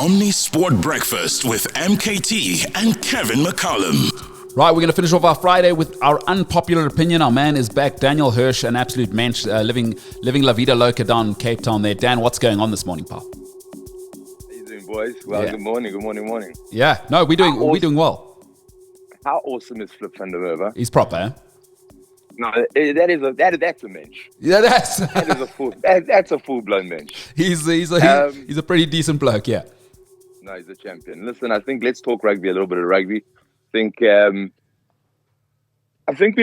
Omni Sport Breakfast with MKT and Kevin McCollum. Right, we're going to finish off our Friday with our unpopular opinion. Our man is back, Daniel Hirsch, an absolute mensch, living La Vida Loca down in Cape Town there. Dan, what's going on this morning, pal? How you doing, boys? Well, Yeah. Good morning. Yeah, no, we're doing well. How awesome is Flip van der Merwe? He's proper, eh? No, that's a mensch. Yeah, that's That's a full-blown mensch. he's a pretty decent bloke, yeah. No, he's a champion. Listen, I think let's talk rugby, a little bit of rugby. I think we're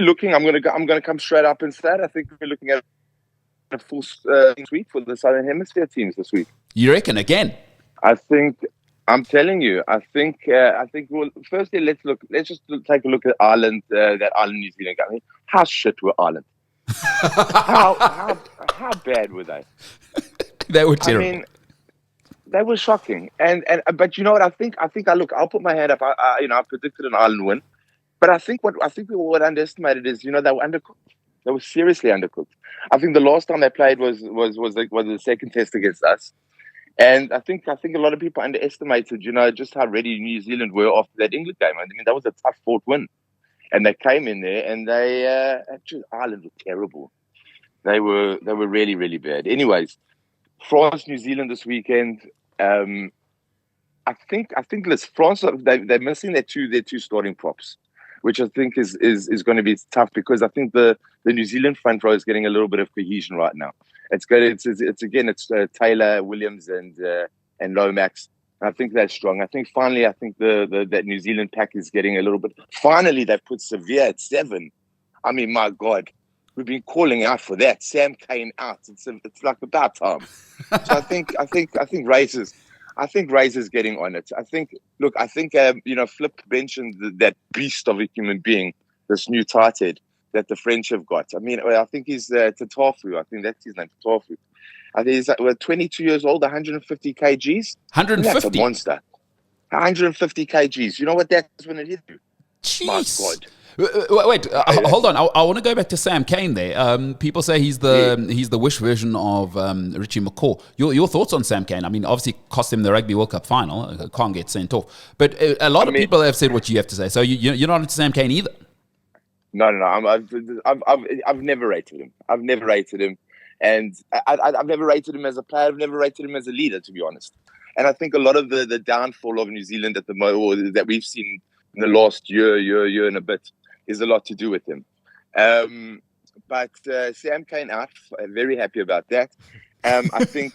looking. I'm gonna come straight up and say it. I think we're looking at a full week for the Southern Hemisphere teams this week. You reckon again? I'm telling you. I think. Well, firstly, let's just take a look at Ireland. That Ireland New Zealand game. How shit were Ireland? how bad were they? They were terrible. I mean, they were shocking. But you know what? I think. I'll put my hand up. I predicted an Ireland win. But I think what underestimated is, they were undercooked. They were seriously undercooked. I think the last time they played was the second test against us. And I think a lot of people underestimated, just how ready New Zealand were after that England game. I mean, that was a tough fought win. And they came in there and Ireland were terrible. They were really, really bad. Anyways, France, New Zealand this weekend. I think France, they're missing their two starting props, which I think is going to be tough because I think the New Zealand front row is getting a little bit of cohesion right now. It's good. It's Taylor, Williams, and Lomax. I think they're strong. I think finally, that New Zealand pack is getting a little bit. Finally, they put Severe at 7. I mean, my God, we've been calling out for that. Sam Kane out. It's like about time. So I think Razor's. I think Razor's getting on it. I think Flip mentioned that beast of a human being, this new tight head that the French have got. I mean, I think he's Tatafu. I think that's his name, Tatafu. I think he's 22 years old, 150 kgs. 150? That's a monster. 150 kgs. You know what that's when it hit you? Jeez. My God. Wait, hold on. I want to go back to Sam Kane there. People say he's the wish version of Richie McCaw. Your thoughts on Sam Kane? I mean, obviously cost him the Rugby World Cup final. Can't get sent off. But a lot of people have said what you have to say. So you're not into Sam Kane either? No. I've never rated him. And I've never rated him as a player. I've never rated him as a leader, to be honest. And I think a lot of the downfall of New Zealand at the moment, that we've seen in the last year and a bit, is a lot to do with him. But Sam Kane out. Very happy about that. I think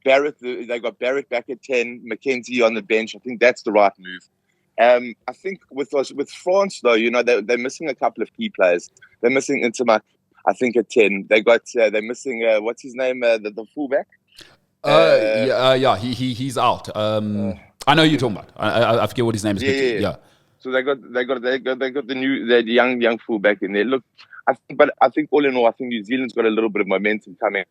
Barrett. They got Barrett back at 10. McKenzie on the bench. I think that's the right move. I think with France though, they're missing a couple of key players. They're missing Intermac. I think at 10. They're missing what's his name? The fullback. He's out. I know who you're talking about. I forget what his name is. Yeah. So they got the young fullback in there. Look, I think all in all, I think New Zealand's got a little bit of momentum coming,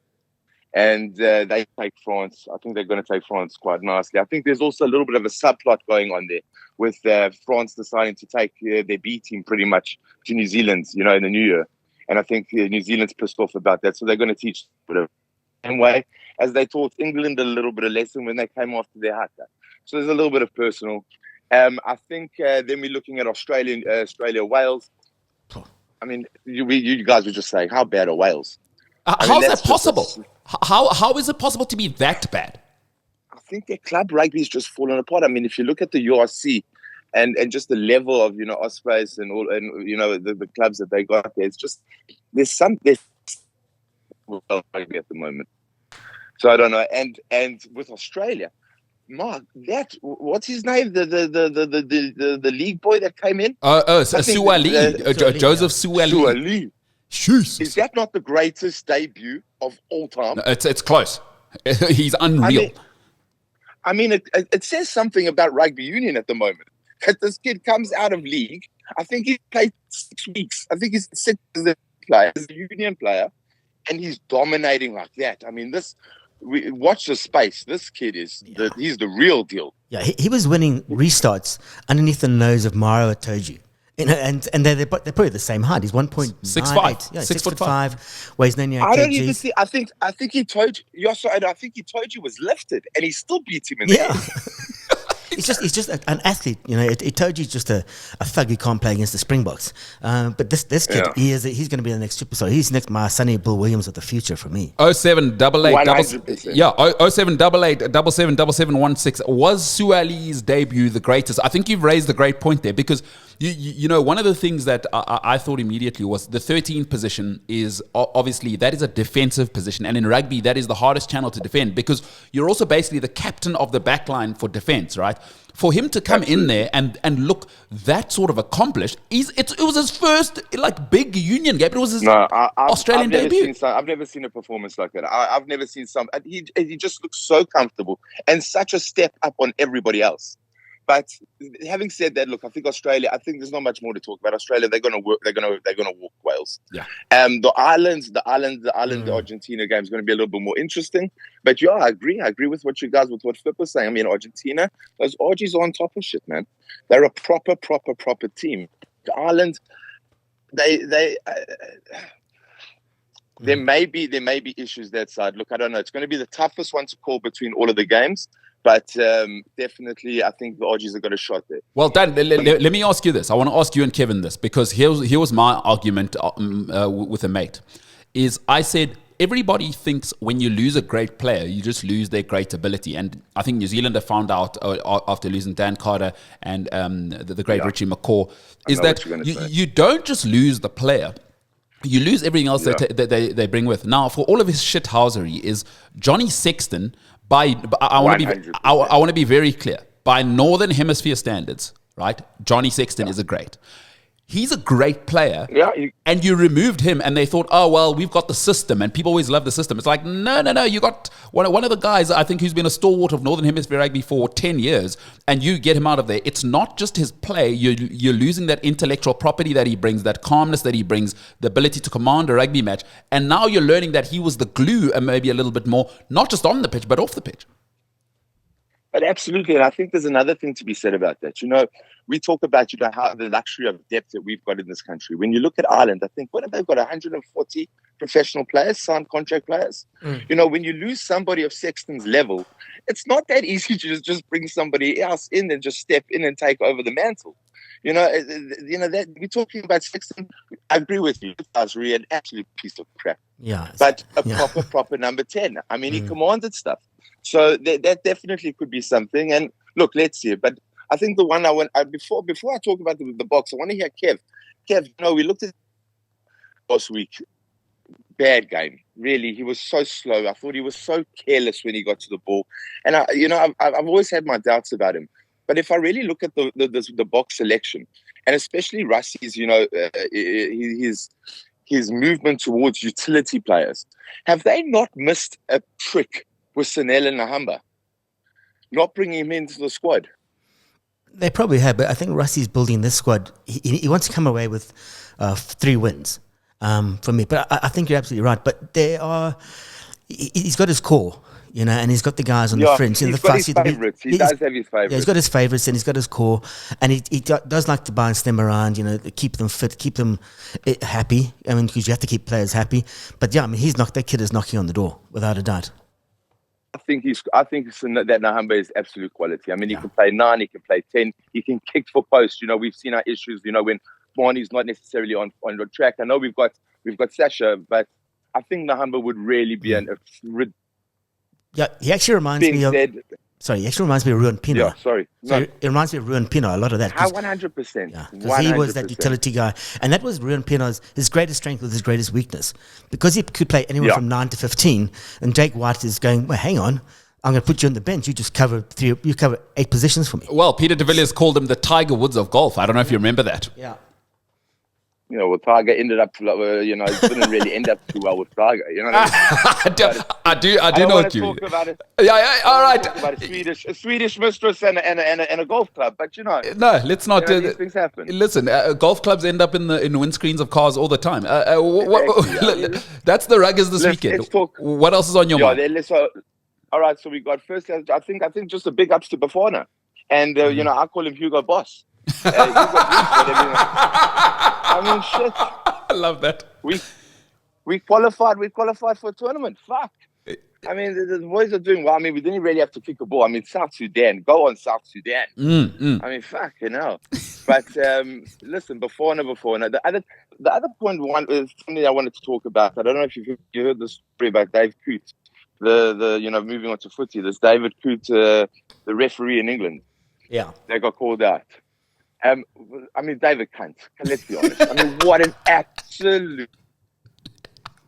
and they take France. I think they're going to take France quite nicely. I think there's also a little bit of a subplot going on there with France deciding to take their B team pretty much to New Zealand, in the new year. And I think New Zealand's pissed off about that, so they're going to teach the same way as they taught England a little bit of lesson when they came after their haka. So there's a little bit of personal. I think then we're looking at Australia, Wales. I mean, you guys were just saying, how bad are Wales? How is that possible? How is it possible to be that bad? I think their club rugby is just falling apart. I mean, if you look at the URC and just the level of Ospreys and all, and the clubs that they got there, it's just there's rugby at the moment. So I don't know. And with Australia, Mark, what's his name? The league boy that came in? Suali. Joseph Suali. Jesus. Is that not the greatest debut of all time? No, it's close. He's unreal. I mean, it says something about rugby union at the moment. That this kid comes out of league. I think he played 6 weeks. I think he's 6 as a union player, and he's dominating like that. I mean, watch the space. This kid he's the real deal. Yeah, he was winning restarts underneath the nose of Mario Itoje. And they're probably the same height. He's 1.98. 6'5". Yeah, 6'5". weighs 98 I don't kgs. even see. I think he told you. I think he told you was lifted, and he still beat him in the end. He's just an athlete, He told you just a thug who can't play against the Springboks. But this kid, he's going to be the next superstar. He's next my Sonny Bill Williams of the future for me. 0788 100%. Yeah, 0788 777716. Was Suali's debut the greatest? I think you've raised a great point there, because you know, one of the things that I thought immediately was the 13th position is obviously that is a defensive position, and in rugby that is the hardest channel to defend, because you're also basically the captain of the backline for defense, right? For him to come in there and look that sort of accomplished, it was his first big union game. It was his Australian debut. I've never seen a performance like that. I've never seen he just looks so comfortable and such a step up on everybody else. But having said that, look, I think Australia. I think there's not much more to talk about. Australia, they're going to work. They're going to walk Wales. Yeah. The Argentina game is going to be a little bit more interesting. But yeah, I agree. I agree with what Flip was saying. I mean, Argentina, those Argies are on top of shit, man. They're a proper team. Ireland, there may be issues that side. Look, I don't know. It's going to be the toughest one to call between all of the games. But definitely, I think the Aussies have got a shot there. Well, Dan, let me ask you this. I want to ask you and Kevin this, because here was my argument with a mate. I said, everybody thinks when you lose a great player, you just lose their great ability. And I think New Zealand have found out after losing Dan Carter and the great Richie McCaw, is that you don't just lose the player. You lose everything else that they bring with. Now, for all of his shithousery, is Johnny Sexton... I want to be very clear. By Northern Hemisphere standards, right? Johnny Sexton is a great. He's a great player. Yeah. And you removed him, and they thought, oh, well, we've got the system, and people always love the system. It's like, no. You got one of the guys, I think, who's been a stalwart of Northern Hemisphere rugby for 10 years, and you get him out of there. It's not just his play. You're losing that intellectual property that he brings, that calmness that he brings, the ability to command a rugby match. And now you're learning that he was the glue, and maybe a little bit more, not just on the pitch, but off the pitch. But absolutely, and I think there's another thing to be said about that. We talk about how the luxury of depth that we've got in this country. When you look at Ireland, I think what have they got? 140 professional players, signed contract players. When you lose somebody of Sexton's level, it's not that easy to just bring somebody else in and just step in and take over the mantle. That we're talking about Sexton. I agree with you. It was really an absolute piece of crap. Yeah, but proper number 10. I mean, he commanded stuff. So that definitely could be something. And look, let's see. But I think the one before I talk about the box, I want to hear Kev. Kev, we looked at last week. Bad game, really. He was so slow. I thought he was so careless when he got to the ball. And I've always had my doubts about him. But if I really look at the box selection, and especially Russie's, his movement towards utility players, have they not missed a trick with Sanel and Nahamba, not bringing him into the squad? They probably have, but I think Russie's building this squad. He wants to come away with 3 wins for me. But I think you're absolutely right. But he's got his core, and he's got the guys on the fringe. He's got his favourites. He does have his favourites. Yeah, he's got his favourites and he's got his core. And he does like to bounce them around, keep them fit, keep them happy. I mean, because you have to keep players happy. But yeah, I mean, that kid is knocking on the door, without a doubt. I think that Nahamba is absolute quality. I mean, he can play 9, he can play 10, he can kick for post. We've seen our issues, when Barney's not necessarily on the track. I know we've got Sasha, but I think Nahamba would really be he actually reminds me of... Sorry, he actually reminds me of Ruan Pino. Yeah, sorry. So it reminds me of Ruan Pino, a lot of that. 100%. Yeah, because he was that utility guy. And that was Ruan Pino's, his greatest strength was his greatest weakness. Because he could play anywhere from 9 to 15, and Jake White is going, well, hang on, I'm going to put you on the bench. You just cover 8 positions for me. Well, Peter de Villiers called him the Tiger Woods of golf. I don't know if you remember that. Yeah. Tiger ended up, it didn't really end up too well with Tiger. You know what I mean? I do know what you mean. Talk about it. Yeah, all right. Talk about a Swedish mistress and a golf club, but No, let's not. These things happen. Listen, golf clubs end up in windscreens of cars all the time. That's the ruggers this weekend. Let's talk. What else is on your mind? All right, so we got first. I think just a big ups to Bafana, and I call him Hugo Boss. I mean, shit. I love that. We qualified for a tournament. Fuck. I mean, the boys are doing well. I mean, we didn't really have to kick a ball. I mean, South Sudan. Go on, South Sudan. I mean, fuck, But listen, before. The other point one is something I wanted to talk about. I don't know if you heard the story about Dave Coote. The moving on to footy. This David Coote, the referee in England. Yeah. They got called out. I mean, David Cunt. Let's be honest. I mean, what an absolute.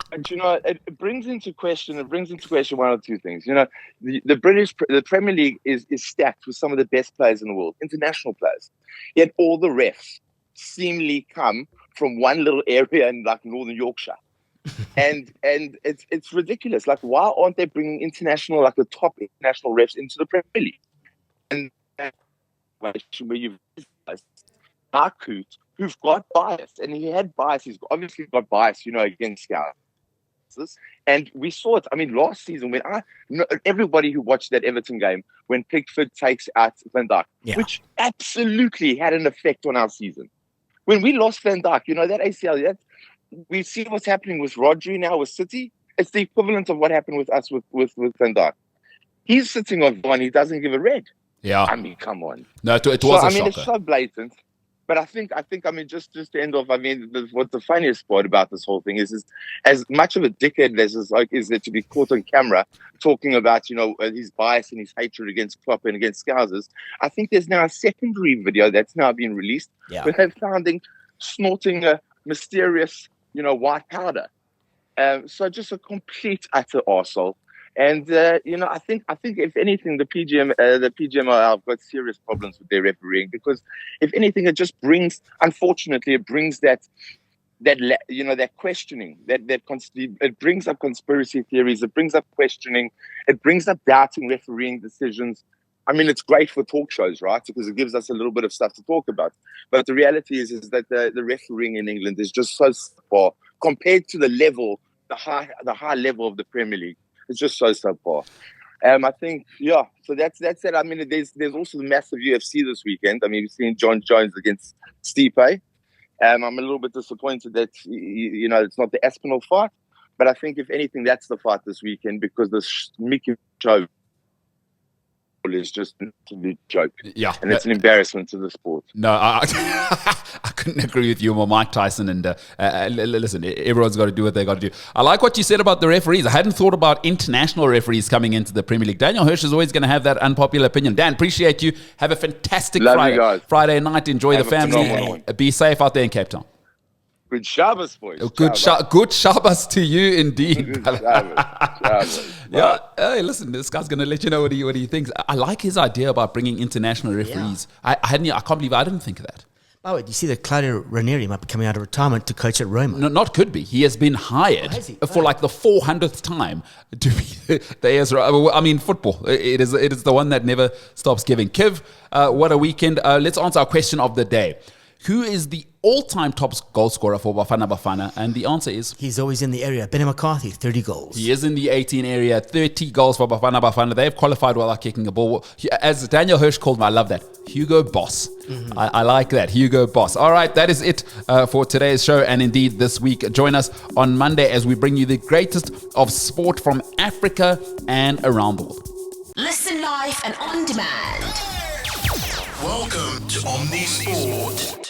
And it brings into question one or two things. The Premier League is stacked with some of the best players in the world, international players. Yet all the refs seemingly come from one little area in like Northern Yorkshire, and it's ridiculous. Like, why aren't they bringing international, like the top international refs into the Premier League? And where you've Coote, who've got bias, and he had bias. He's obviously got bias, against Scouts. And we saw it. I mean, last season when everybody who watched that Everton game when Pickford takes out Van Dijk, which absolutely had an effect on our season. When we lost Van Dijk, that ACL, we see what's happening with Rodri now with City. It's the equivalent of what happened with us with Van Dijk. He's sitting on one. He doesn't give a red. Yeah. I mean, come on. No, it was a shocker. It's so blatant. But I think, just to end off, what the funniest part about this whole thing is as much of a dickhead is there to be caught on camera talking about, his bias and his hatred against Klopp and against Scousers. I think there's now a secondary video that's now been released where they've found him snorting a mysterious, white powder. So just a complete, utter arsehole. And I think if anything, the PGMOL have got serious problems with their refereeing because if anything, it just brings that questioning, it brings up conspiracy theories, it brings up questioning, it brings up doubting refereeing decisions. I mean, it's great for talk shows, right? Because it gives us a little bit of stuff to talk about. But the reality is that the refereeing in England is just so far compared to the high level of the Premier League. It's just so subpar. I think, so that's it. I mean, there's also the massive UFC this weekend. I mean, we've seen John Jones against Stipe. I'm a little bit disappointed that, it's not the Aspinall fight. But I think, if anything, that's the fight this weekend because the Mickey show is just an absolute joke. Yeah. And it's an embarrassment to the sport. No, I couldn't agree with you more. Mike Tyson and listen, everyone's got to do what they got to do. I like what you said about the referees. I hadn't thought about international referees coming into the Premier League. Daniel Hirsch is always going to have that unpopular opinion. Dan, appreciate you. Have a fantastic Friday night. Enjoy the family. Be safe out there in Cape Town. Good Shabbos, boys. Good Shabbos to you, indeed. Good Shabbos. Yeah. Hey, listen, this guy's going to let you know what he thinks. I like his idea about bringing international referees. Yeah. I can't believe I didn't think of that. By the way, do you see that Claudio Ranieri might be coming out of retirement to coach at Roma? No, not could be. He has been hired for like the 400th time to be the Ezra. I mean, football. It is the one that never stops giving. Kev, what a weekend. Let's answer our question of the day. Who is the all-time top goal scorer for Bafana Bafana? And the answer is... He's always in the area. Benny McCarthy, 30 goals. He is in the 18 area, 30 goals for Bafana Bafana. They've qualified without kicking a ball. As Daniel Hirsch called him, I love that. Hugo Boss. Mm-hmm. I like that. Hugo Boss. All right, that is it for today's show. And indeed, this week, join us on Monday as we bring you the greatest of sport from Africa and around the world. Listen live and on demand. Welcome to Omni Sport.